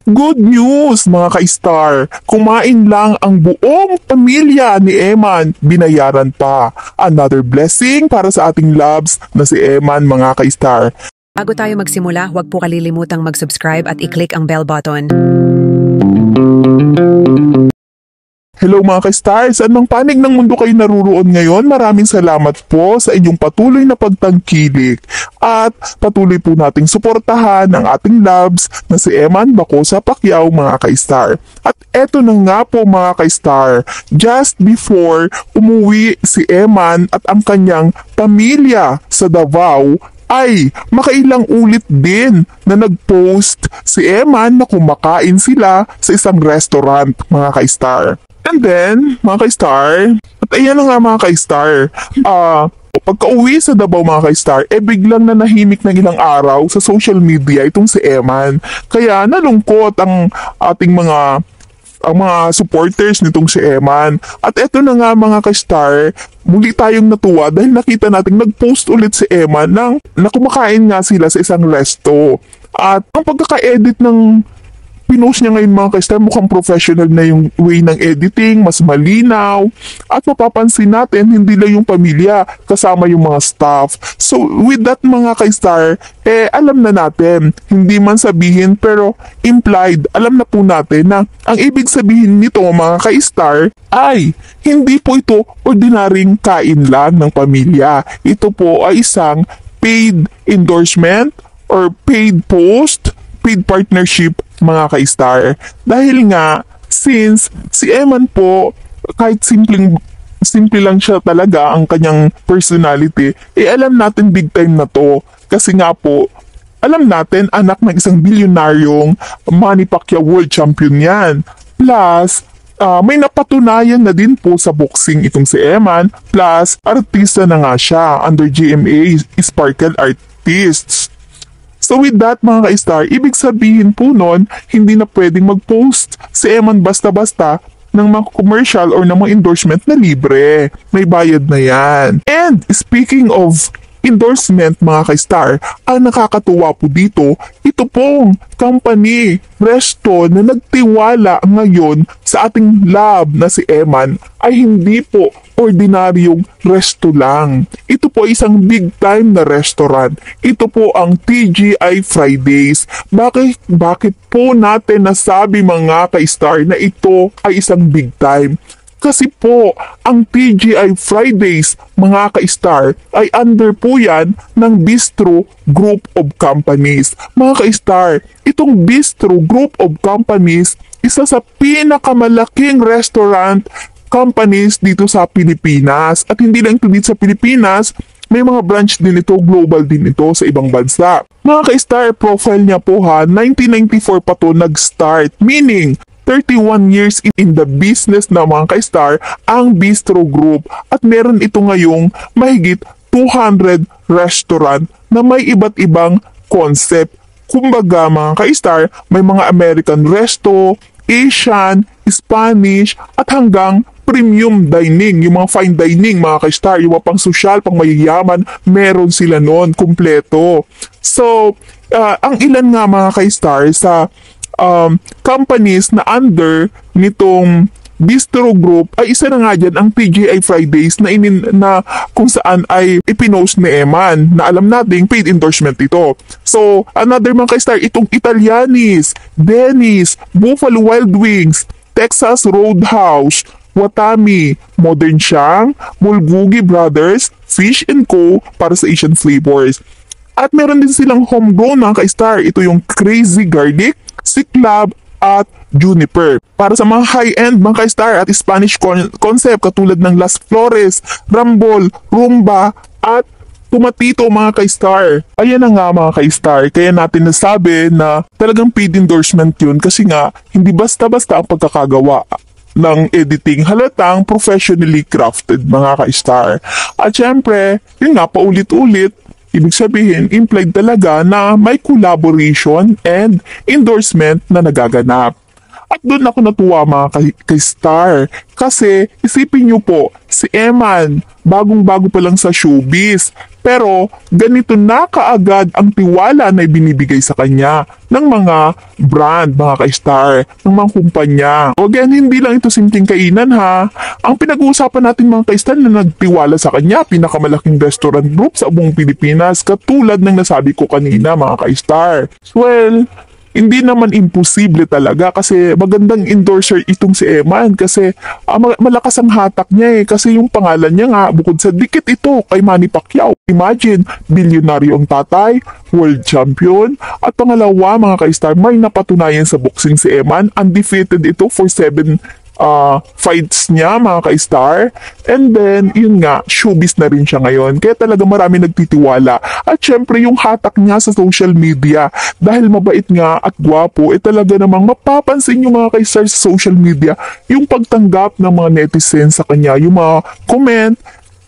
Good news mga ka-star! Kumain lang ang buong pamilya ni Eman, binayaran pa. Another blessing para sa ating loves na si Eman mga ka-star. Bago tayo magsimula, huwag po kalilimutang mag-subscribe at i-click ang bell button. Hello mga ka-star! Saan mang panig ng mundo kayo naruroon ngayon? Maraming salamat po sa inyong patuloy na pagtangkilik. At patuloy po nating suportahan ang ating loves na si Eman Bacosa Pacquiao mga ka-star. At eto na nga po mga ka-star, just before umuwi si Eman at ang kanyang pamilya sa Davao, ay makailang ulit din na nag-post si Eman na kumakain sila sa isang restaurant mga ka-star. And then, mga ka-star, at ayan na nga mga ka-star, pagka-uwi sa Davao mga ka-star, biglang nanahimik ng ilang araw sa social media itong si Eman. Kaya nalungkot ang ating mga supporters nitong si Eman. At eto na nga mga ka-star, muli tayong natuwa dahil nakita natin nag-post ulit si Eman na kumakain nga sila sa isang resto. At ang pagkaka-edit ng pinost niya ngayon mga ka-star, mukhang professional na yung way ng editing, mas malinaw. At mapapansin natin, hindi lang yung pamilya, kasama yung mga staff. So with that mga ka-star, alam na natin, hindi man sabihin pero implied, alam na po natin na ang ibig sabihin nito mga ka-star ay hindi po ito ordinaryong kain lang ng pamilya. Ito po ay isang paid endorsement or paid post, paid partnership mga ka-star. Dahil nga, since si Eman po, kahit simple lang siya talaga ang kanyang personality, alam natin big time na to. Kasi nga po, alam natin anak ng isang bilyonaryong Manny Pacquiao World Champion yan. Plus, may napatunayan na din po sa boxing itong si Eman. Plus, artista na nga siya under GMA Sparkle Artists. So with that mga ka-star, ibig sabihin po nun, hindi na pwedeng mag-post si Eman basta-basta ng mga commercial or ng mga endorsement na libre. May bayad na yan. And speaking of endorsement mga ka-star, ang nakakatuwa po dito, ito pong company, resto na nagtiwala ngayon sa ating love na si Eman ay hindi po ordinaryong resto lang. Ito po ay isang big time na restaurant. Ito po ang TGI Fridays. Bakit po natin nasabi mga ka-star na ito ay isang big time? Kasi po, ang TGI Fridays, mga ka-star, ay under po yan ng Bistro Group of Companies. Mga ka-star, itong Bistro Group of Companies, isa sa pinakamalaking restaurant companies dito sa Pilipinas. At hindi lang ito dito sa Pilipinas, may mga branch din ito, global din ito sa ibang bansa. Mga ka-star, profile niya po 1994 pa to nag-start, meaning 31 years in the business na mga ka-star ang Bistro Group at meron ito ngayong mahigit 200 restaurant na may iba't ibang concept. Kumbaga mga ka-star, may mga American resto, Asian, Spanish at hanggang premium dining, yung mga fine dining mga ka-star, yung mga pang social, pang mayayaman, meron sila noon, kumpleto. So, ang ilan nga mga ka-star sa companies na under nitong Bistro Group ay isa na nga dyan ang TGI Fridays na kung saan ay ipinost ni Eman na alam nating paid endorsement ito. So, another mga ka-star, itong Italianis, Denny's, Buffalo Wild Wings, Texas Roadhouse, Watami, Modern Shang, Bulgogi Brothers, Fish & Co. para sa Asian flavors. At meron din silang homegrown mga ka-star. Ito yung Crazy Garlic, Siklab at Juniper. Para sa mga high-end mga ka-star at Spanish concept katulad ng Las Flores, Rambol, Rumba at Tomatito mga ka-star. Ayan na nga mga ka-star. Kaya natin nasabi na talagang paid endorsement yun kasi nga hindi basta-basta ang pagkakagawa ng editing, halatang professionally crafted mga ka-star. At syempre, yun nga paulit-ulit, ibig sabihin, implied talaga na may collaboration and endorsement na nagaganap. At doon ako natuwa mga ka-star. Kasi isipin nyo po, si Eman, bagong-bago pa lang sa showbiz. Pero ganito na kaagad ang tiwala na ibinibigay sa kanya ng mga brand, mga ka-star, ng mga kumpanya. O again, hindi lang ito simpleng kainan ha. Ang pinag-uusapan natin mga ka-star na nagtiwala sa kanya, pinakamalaking restaurant group sa buong Pilipinas, katulad ng nasabi ko kanina mga ka-star. Well, hindi naman imposible talaga kasi magandang endorser itong si Eman kasi malakas ang hatak niya kasi yung pangalan niya nga bukod sa dikit ito kay Manny Pacquiao. Imagine, bilyonaryo ang tatay, world champion, at pangalawa mga ka-star, may napatunayan sa boxing si Eman, undefeated ito for 7 fights niya mga ka-star. And then, yun nga, showbiz na rin siya ngayon. Kaya talaga marami nagtitiwala. At syempre, yung hatak niya sa social media, dahil mabait nga at gwapo, talaga namang mapapansin yung mga ka-star sa social media, yung pagtanggap ng mga netizens sa kanya, yung mga comment.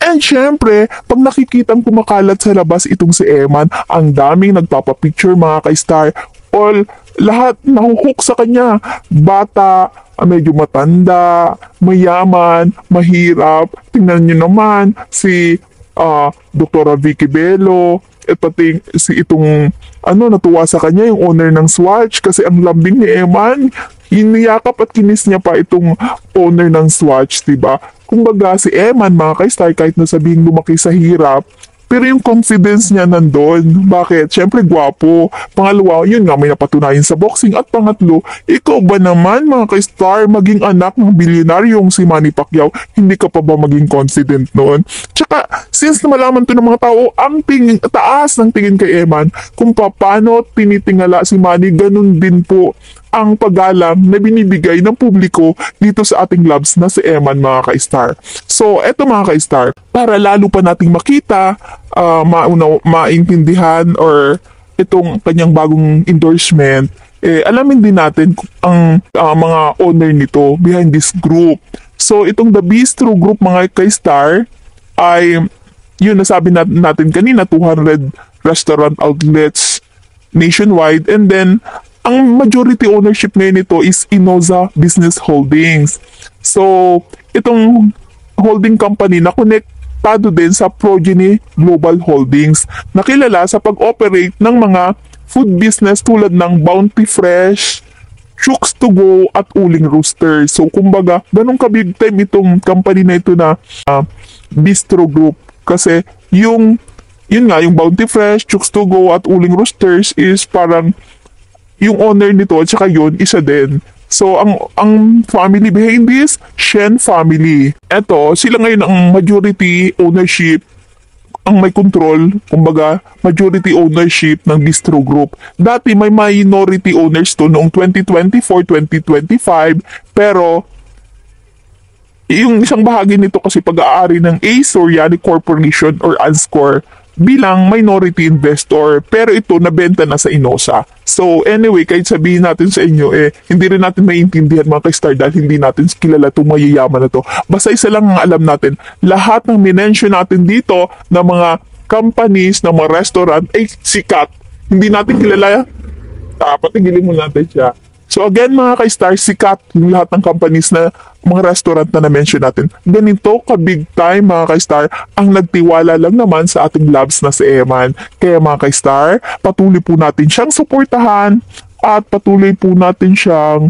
And syempre, pag nakikitang kumakalat sa labas itong si Eman, ang daming nagpapapicture mga ka-star. All, lahat nahuhook sa kanya. Bata, medyo matanda, mayaman, mahirap. Tingnan nyo naman si Dr. Vicky Bello, at pati si itong natuwa sa kanya yung owner ng Swatch kasi ang lambing ni Eman, iniyakap at kinis niya pa itong owner ng Swatch, diba? Kumbaga si Eman mga ka-star, kahit na sabihing lumaki sa hirap, pero yung confidence niya nandun. Bakit? Siyempre, gwapo. Pangalawa, yun nga, may napatunayan sa boxing. At pangatlo, ikaw ba naman, mga ka-star, maging anak ng bilyonaryong si Manny Pacquiao, hindi ka pa ba maging confident noon? Tsaka, since na malaman to ng mga tao, ang taas ng tingin kay Eman, kung paano tinitingala si Manny, ganun din po ang pag-alam na binibigay ng publiko dito sa ating labs na si Eman mga ka-star. So, eto mga ka-star, para lalo pa nating makita, maintindihan or itong kanyang bagong endorsement, alamin din natin ang mga owner nito behind this group. So, itong The Bistro Group mga ka-star ay, yun nasabi natin kanina, 200 restaurant outlets nationwide, and then ang majority ownership ngayon nito is Inoza Business Holdings. So, itong holding company na konektado din sa Progeny Global Holdings na kilala sa pag-operate ng mga food business tulad ng Bounty Fresh, Chooks to Go at Uling Rooster. So, kumbaga, ganun ka-big time itong company na ito na Bistro Group. Kasi yung Bounty Fresh, Chooks to Go at Uling Roosters is parang yung owner nito at saka yun, isa din. So, ang family behind this, Shen family. Eto, sila ngayon ang majority ownership, ang may control, kumbaga, majority ownership ng Bistro Group. Dati may minority owners to noong 2024-2025, pero yung isang bahagi nito kasi pag-aari ng A. Soriani Corporation or ANSCOR bilang minority investor, pero ito nabenta na sa Inosa. So anyway, kahit sabihin natin sa inyo, hindi rin natin maintindihan mga ka-star dahil hindi natin kilala itong mayayaman na to. Basta isa lang ang alam natin, lahat ng minention natin dito na mga companies, na mga restaurant, ay sikat. Hindi natin kilala, patigilin mo natin siya. So again mga ka-star, sikat yung lahat ng companies na mga restaurant na na-mention natin. Ganito ka-big time mga ka-star ang nagtiwala lang naman sa ating labs na si Eman. Kaya mga ka-star, patuloy po natin siyang suportahan at patuloy po natin siyang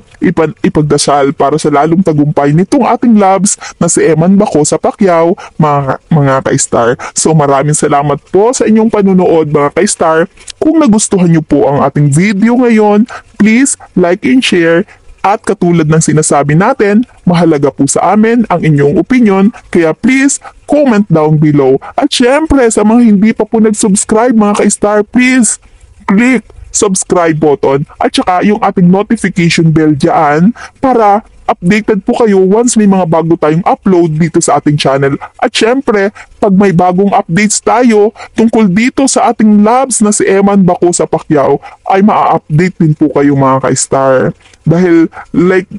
ipagdasal para sa lalong tagumpay nitong ating labs na si Eman Bacosa Pacquiao, mga ka-star. So maraming salamat po sa inyong panunood mga ka-star. Kung nagustuhan niyo po ang ating video ngayon, please like and share. At katulad ng sinasabi natin, mahalaga po sa amin ang inyong opinion, kaya please comment down below. At syempre, sa mga hindi pa po nag-subscribe mga ka-star, please click subscribe button at saka yung ating notification bell dyan para updated po kayo once may mga bago tayong upload dito sa ating channel. At syempre, pag may bagong updates tayo tungkol dito sa ating labs na si Eman Bacosa Pacquiao, ay maa-update din po kayo mga ka-star. Dahil like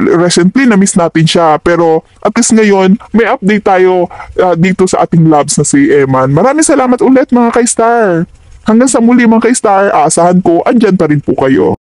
recently na-miss natin siya, pero at least ngayon may update tayo dito sa ating labs na si Eman. Maraming salamat ulit mga ka-star. Hanggang sa muli mga ka-star, aasahan ko andyan pa rin po kayo.